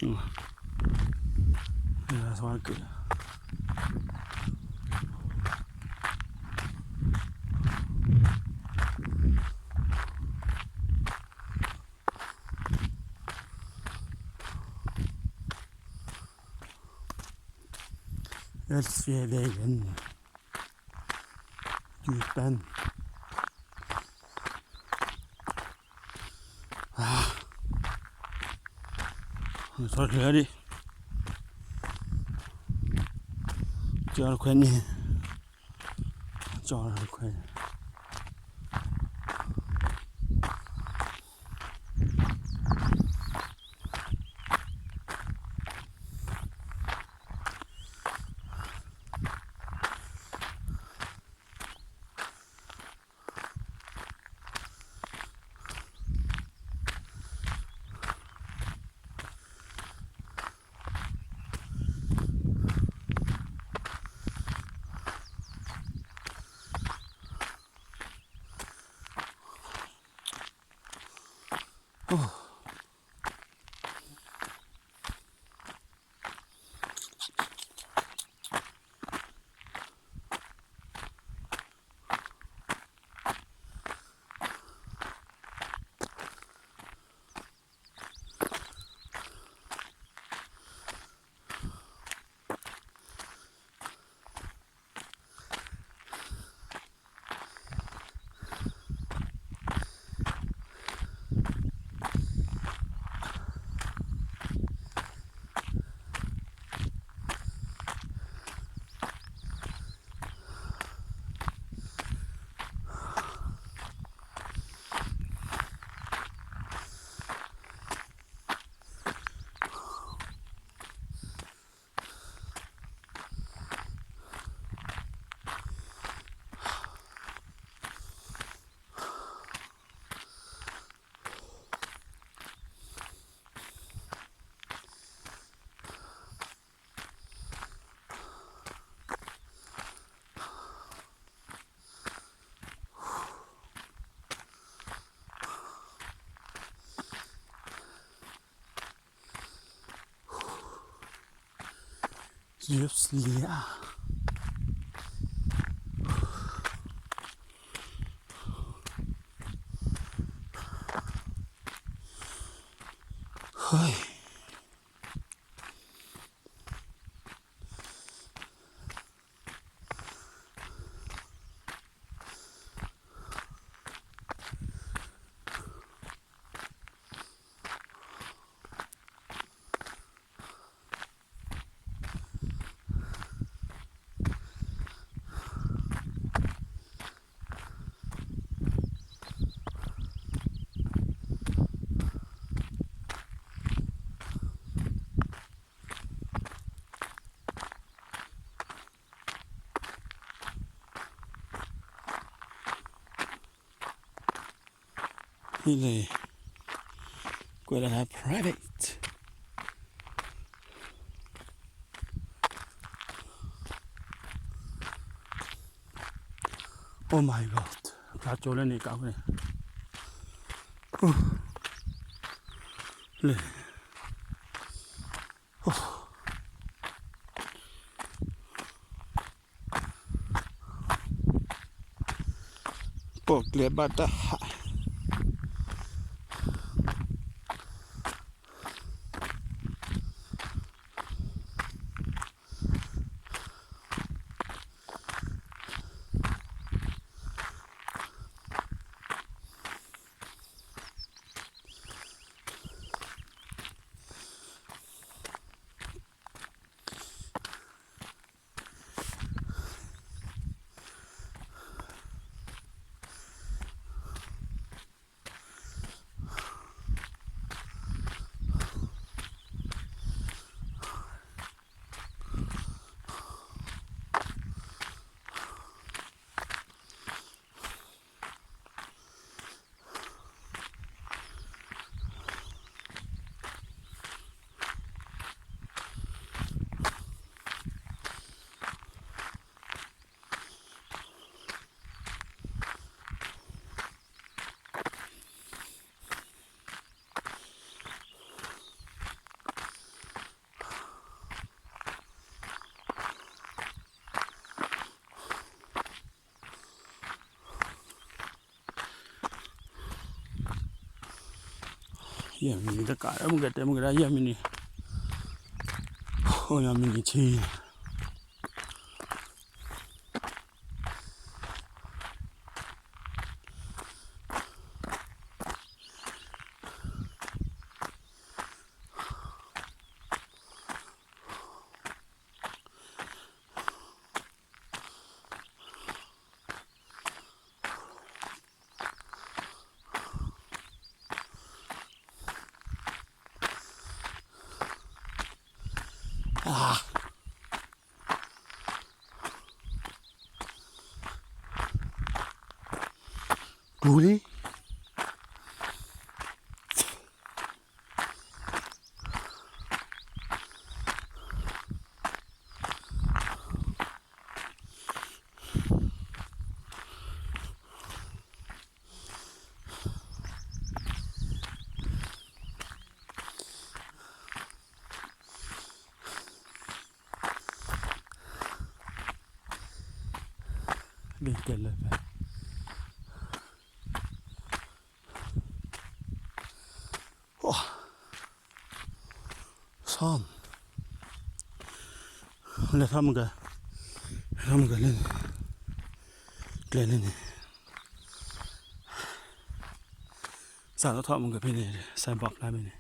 Ja, ça va que. Ellers er veien dypen. Så hører de. Cho quen đi. Cho quen. Just lige. Oj. Really gonna have private. Oh my god. Cả chỗ lên này cả này. Lên. Bộ clip bắt đã. mini da ka ra mu ga te mu ga ya mini ho ya mini chiดูดิเล่นกันเลยไปซ้อมแล้วทำกันเล่นสารทอดมันกับพี่เนี่ยใส่บอกได้ไหมเนี่ย